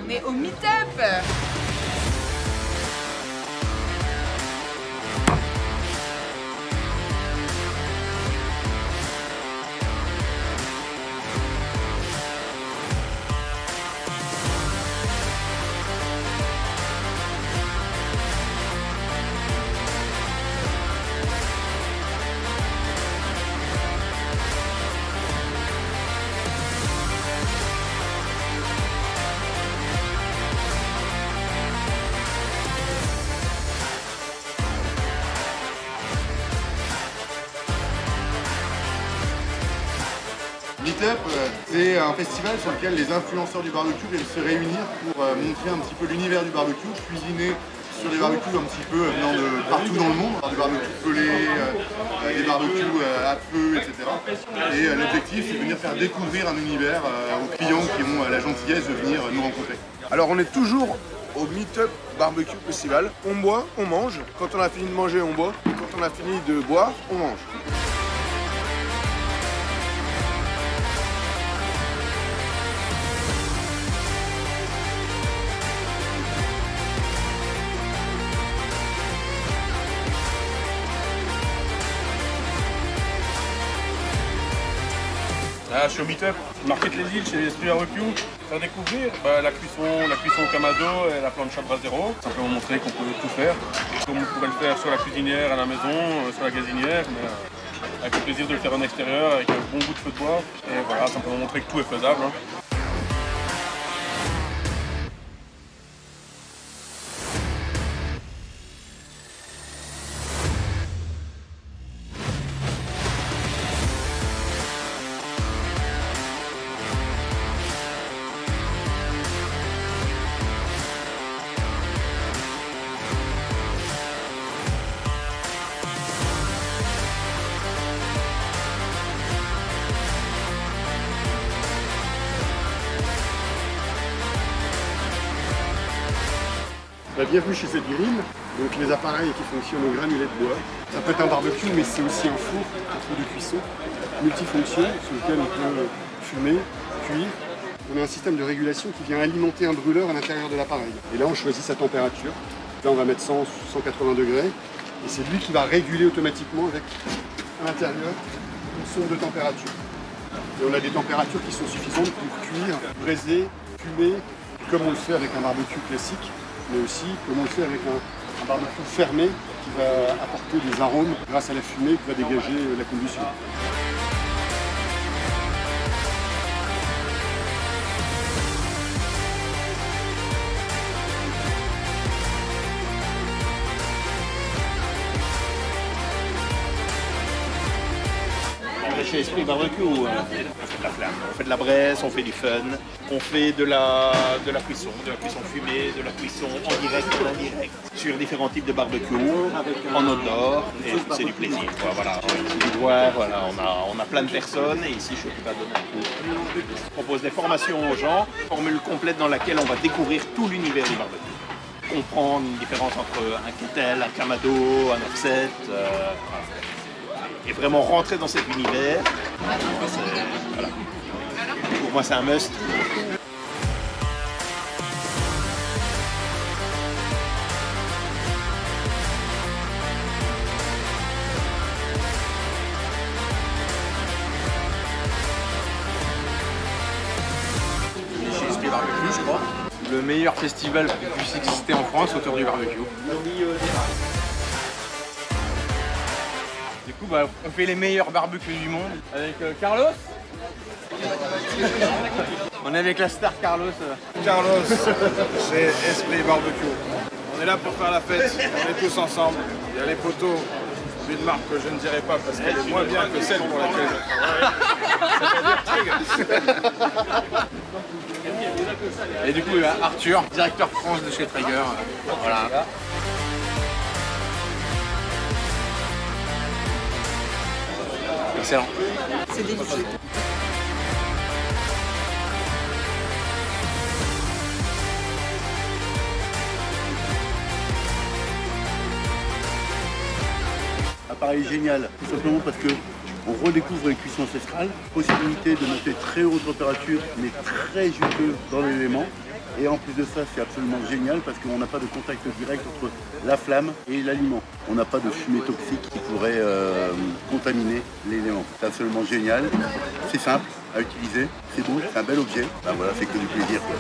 On est au meet-up. Meetup, c'est un festival sur lequel les influenceurs du barbecue viennent se réunir pour montrer un petit peu l'univers du barbecue, cuisiner sur des barbecues un petit peu venant de partout dans le monde, des barbecues pelés, des barbecues à feu, etc. Et l'objectif, c'est de venir faire découvrir un univers aux clients qui ont la gentillesse de venir nous rencontrer. Alors on est toujours au Meetup Barbecue Festival. On boit, on mange. Quand on a fini de manger, on boit. Et quand on a fini de boire, on mange. Là, je suis au Meetup, Market les Îles chez Esprit Barbecue, faire découvrir la cuisson au Kamado et la plancha Brasero. Simplement montrer qu'on peut tout faire, comme on pourrait le faire sur la cuisinière à la maison, sur la gazinière, mais avec le plaisir de le faire en extérieur, avec un bon goût de feu de bois. Et voilà, simplement montrer que tout est faisable. Bienvenue chez ZGrill, donc les appareils qui fonctionnent au granulet de bois. Ça peut être un barbecue, mais c'est aussi un four, un four de cuisson multifonction sur lequel on peut fumer, cuire. On a un système de régulation qui vient alimenter un brûleur à l'intérieur de l'appareil. Et là, on choisit sa température. Là, on va mettre 100, 180 degrés. Et c'est lui qui va réguler automatiquement avec, à l'intérieur, une sonde de température. Et on a des températures qui sont suffisantes pour cuire, braiser, fumer, comme on le fait avec un barbecue classique, mais aussi comme on le fait avec un barbecue fermé qui va apporter des arômes grâce à la fumée qui va dégager la combustion. Chez Esprit Barbecue, on fait de la flamme, on fait de la braise, on fait du fun, on fait de la cuisson fumée, de la cuisson en direct, en indirect, sur différents types de barbecue, en outdoor, et c'est du plaisir. Voilà. Ici, voilà, on a plein de personnes, et ici je suis occupé à donner un cours. Je propose des formations aux gens, formule complète dans laquelle on va découvrir tout l'univers du barbecue. Comprendre une différence entre un kettle, un kamado, un offset. Et vraiment rentrer dans cet univers, voilà. Pour moi c'est un must. Chez Esprit Barbecue, je crois. Le meilleur festival qui puisse exister en France autour du barbecue. Du coup, on fait les meilleurs barbecues du monde avec Carlos. On est avec la star Carlos. Carlos, c'est Esprit Barbecue. On est là pour faire la fête, on est tous ensemble. Il y a les poteaux d'une marque que je ne dirai pas parce qu'elle est moins bien que celle pour laquelle je travaille. Et du coup, Arthur, directeur France de chez Traeger. Voilà. Excellent. C'est délicieux. Appareil génial, tout simplement parce que on redécouvre les cuissons ancestrales, possibilité de monter très haute température mais très juteux dans l'élément. Et en plus de ça, c'est absolument génial parce qu'on n'a pas de contact direct entre la flamme et l'aliment. On n'a pas de fumée toxique qui pourrait contaminer l'élément. C'est absolument génial. C'est simple à utiliser, c'est beau, c'est un bel objet. Ben voilà, c'est que du plaisir, quoi.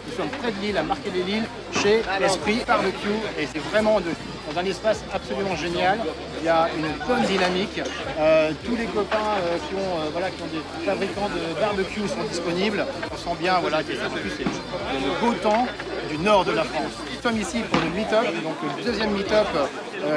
Nous sommes près de Lille, à Marquet-les-Lilles, chez Esprit Barbecue, et c'est vraiment dans un espace absolument génial. Il y a une bonne dynamique. Tous les copains qui ont des fabricants de barbecue sont disponibles. On sent bien que c'est le beau temps du nord de la France. Nous sommes ici pour le meet-up, donc le deuxième meet-up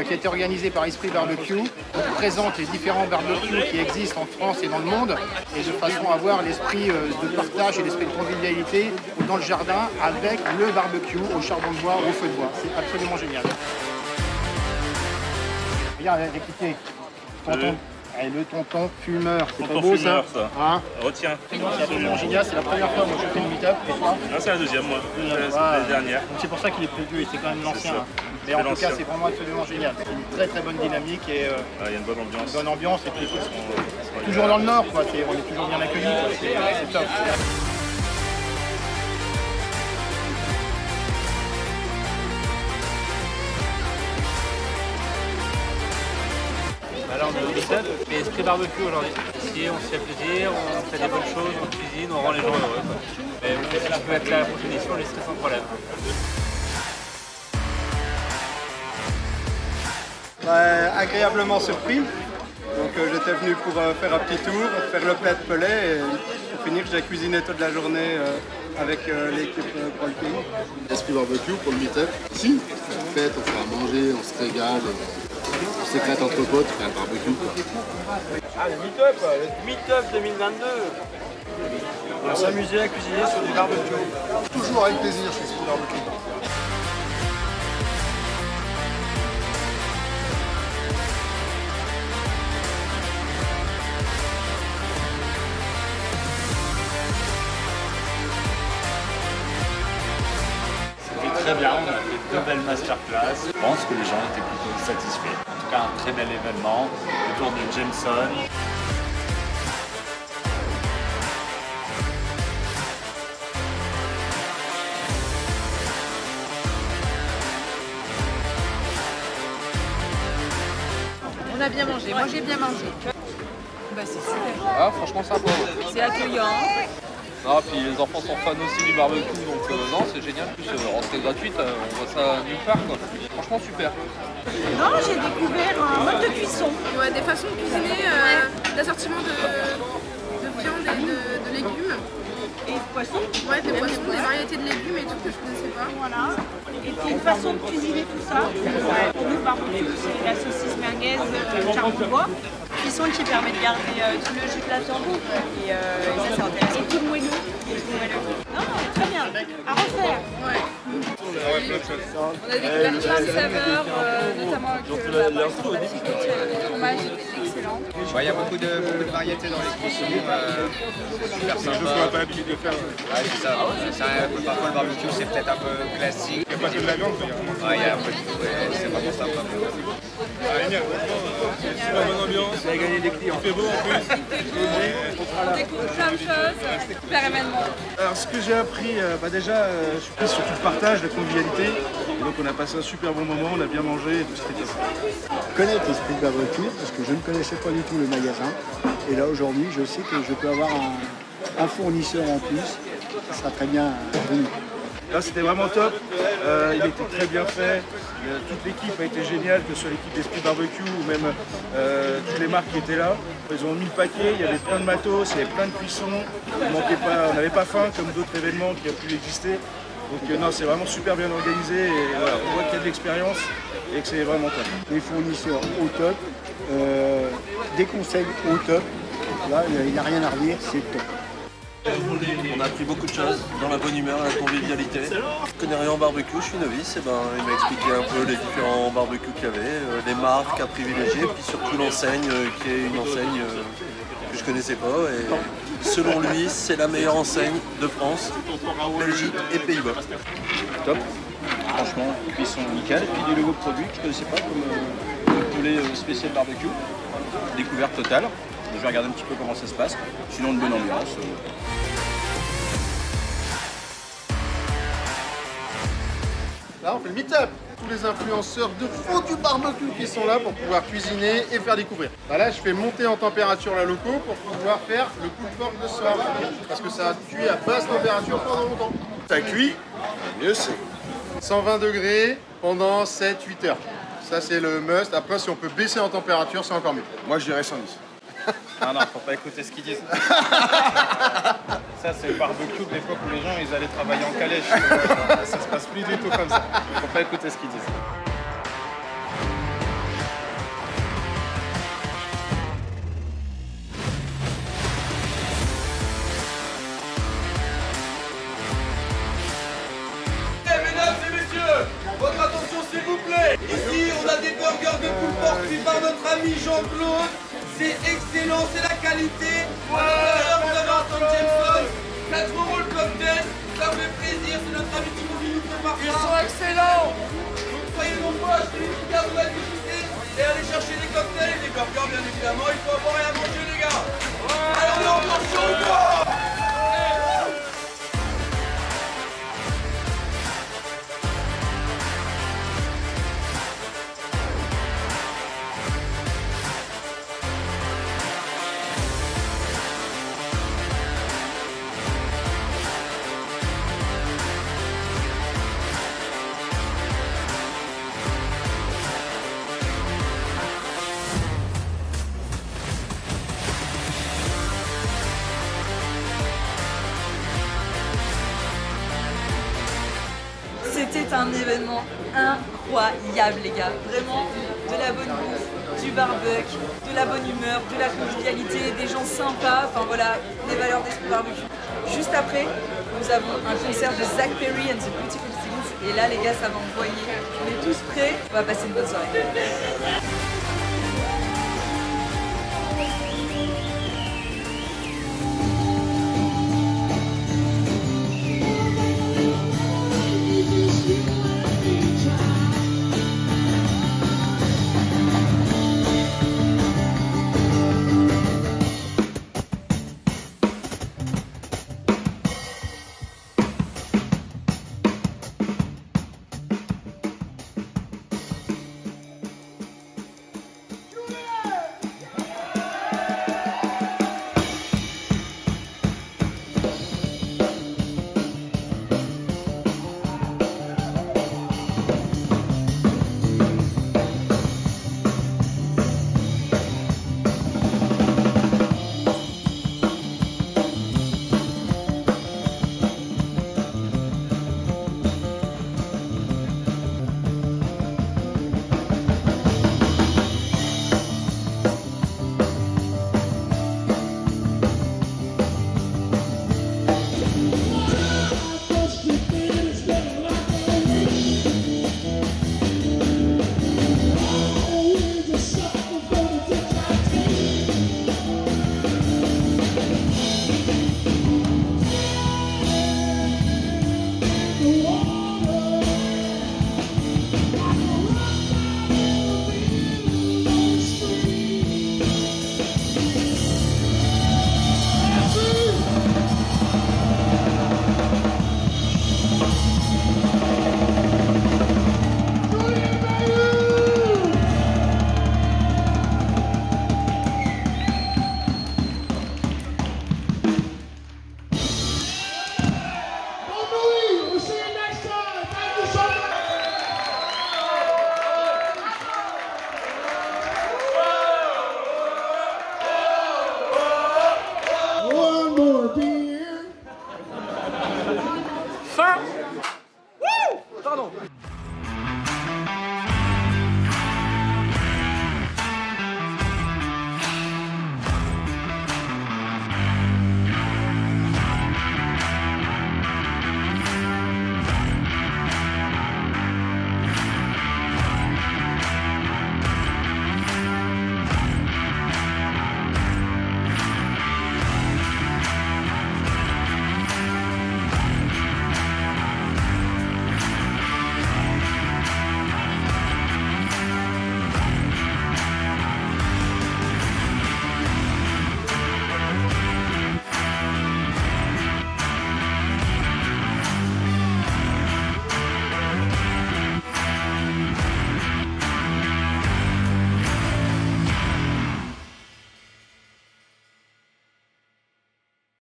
qui a été organisé par Esprit Barbecue. On présente les différents barbecues qui existent en France et dans le monde, et de façon à avoir l'esprit de partage et l'esprit de convivialité dans le jardin avec le barbecue au charbon de bois, au feu de bois. C'est absolument génial. Regarde, écoutez, le tonton fumeur, c'est pas beau ça, hein? Retiens. C'est absolument génial, c'est la première fois que je fais une meet-up. Non, c'est la deuxième, moi. C'est la dernière. Donc c'est pour ça qu'il est plus vieux et c'est quand même l'ancien. Mais en tout cas, c'est vraiment absolument génial. C'est une très très bonne dynamique et il y a une bonne ambiance. Une bonne ambiance et puis toujours dans le Nord, quoi. On est toujours bien accueillis. C'est top. Là, on est au meet-up, mais Esprit Barbecue aujourd'hui. Ici, on se fait plaisir, on fait des bonnes choses, on cuisine, on rend les gens heureux. Mais si tu peux être là à la prochaine édition, je serai sans problème. Agréablement surpris. Donc j'étais venu pour faire un petit tour, faire le plat de pellet et pour finir j'ai cuisiné toute la journée avec l'équipe Paul King. Esprit Barbecue pour le meet-up. Ici, on se fête, on fait à manger, on se régale. On s'éclate entre potes, on fait un barbecue. Ah, le meet-up 2022. On va s'amuser à cuisiner sur du barbecue. Toujours avec plaisir chez Esprit Barbecue. Très bien, on a fait 2 belles masterclass. Je pense que les gens étaient plutôt satisfaits. En tout cas, un très bel événement autour de Jameson. On a bien mangé, moi j'ai bien mangé. Bah c'est super. Ah, franchement sympa. C'est accueillant. Ah, puis les enfants sont fans aussi du barbecue, donc non, c'est génial. En plus, rentrée gratuite, on voit ça nulle part, quoi. Franchement, super. Non, j'ai découvert un mode de cuisson. Ouais, des façons de cuisiner, l'assortiment de viande et de légumes. Et de poissons. Ouais, des poissons, des variétés de légumes et tout que je ne connaissais pas. Voilà. Et puis une façon de cuisiner tout ça. Pour nous, barbecue, c'est la saucisse merguez, charbon de bois. Cuisson qui permet de garder tout le jus de la viande. Et ça, c'est intéressant. Tout moelleux. Non, très bien. À refaire. Ouais. On a découvert plein de saveurs, notamment avec la fromage excellent. Il y a beaucoup de variétés dans les cuissons. Super sympa. Je ne pas l'habitude de faire. Ouais, c'est ça. Parfois le barbecue c'est peut-être un peu classique. Il n'y a pas que de la viande, il y a un peu de tout. C'est vraiment sympa. Génial. Super bonne ambiance. Vous avez gagné des clients. Il fait beau en plus. On découvre plein de choses. Super événement. Alors ce que j'ai appris, déjà je suis plus sur tout le partage, la convivialité. Et donc on a passé un super bon moment, on a bien mangé et tout c'était bien. Connaître Esprit Barbecue parce que je ne connaissais pas du tout le magasin. Et là aujourd'hui je sais que je peux avoir un fournisseur en plus. Ça sera très bien venu. Là c'était vraiment top, il était très bien fait, toute l'équipe a été géniale, que ce soit l'équipe d'Esprit Barbecue ou même toutes les marques qui étaient là. Ils ont mis le paquet, il y avait plein de matos, il y avait plein de cuissons, on n'avait pas faim comme d'autres événements qui ont pu exister. Donc non, c'est vraiment super bien organisé et voilà, on voit qu'il y a de l'expérience et que c'est vraiment top. Les fournisseurs au top, des conseils au top, là il n'y a rien à redire, c'est top. On a appris beaucoup de choses, dans la bonne humeur, la convivialité. Je connais rien en barbecue, je suis novice, et il m'a expliqué un peu les différents barbecues qu'il y avait, les marques à privilégier, puis surtout l'enseigne, qui est une enseigne que je connaissais pas. Et selon lui, c'est la meilleure enseigne de France, Belgique et Pays-Bas. Top, franchement, cuisson nickel. Et puis des nouveaux produits que je ne connaissais pas, comme le poulet spécial barbecue. découverte totale. Je vais regarder un petit peu comment ça se passe. Sinon, une bonne ambiance. Là, on fait le meet-up. Tous les influenceurs de fond du barbecue qui sont là pour pouvoir cuisiner et faire découvrir. Bah là, je fais monter en température la loco pour pouvoir faire le coup de force de ce soir. Parce que ça a cuit à basse température pendant longtemps. Ça cuit, mieux c'est. 120 degrés pendant 7-8 heures. Ça, c'est le must. Après, si on peut baisser en température, c'est encore mieux. Moi, je dirais 110. Non, faut pas écouter ce qu'ils disent. Ça, c'est le barbecue de l'époque où les gens ils allaient travailler en calèche. Ça se passe plus du tout comme ça. Faut pas écouter ce qu'ils disent. Mesdames et messieurs, votre attention s'il vous plaît. Ici, on a des burgers de poule porc cuits par notre ami Jean-Claude. C'est excellent, c'est la qualité. Alors, vous avez un stand Jameson, 4 € le cocktail, ça vous fait plaisir, c'est notre ami Thibaut qui nous prépare ça. Ils sont excellents. Donc soyez nombreux à acheter les tickets, vous allez visiter et aller chercher des cocktails et des burgers bien évidemment. Il faut avoir rien à manger les gars. Allez, on est en tension ou quoi? C'était un événement incroyable les gars, vraiment de la bonne bouffe, du barbecue, de la bonne humeur, de la convivialité, des gens sympas, enfin voilà, les valeurs d'esprit barbecue. Juste après, nous avons un concert de Zach Perry and the Beautiful Things et là les gars ça va envoyer, on est tous prêts, on va passer une bonne soirée.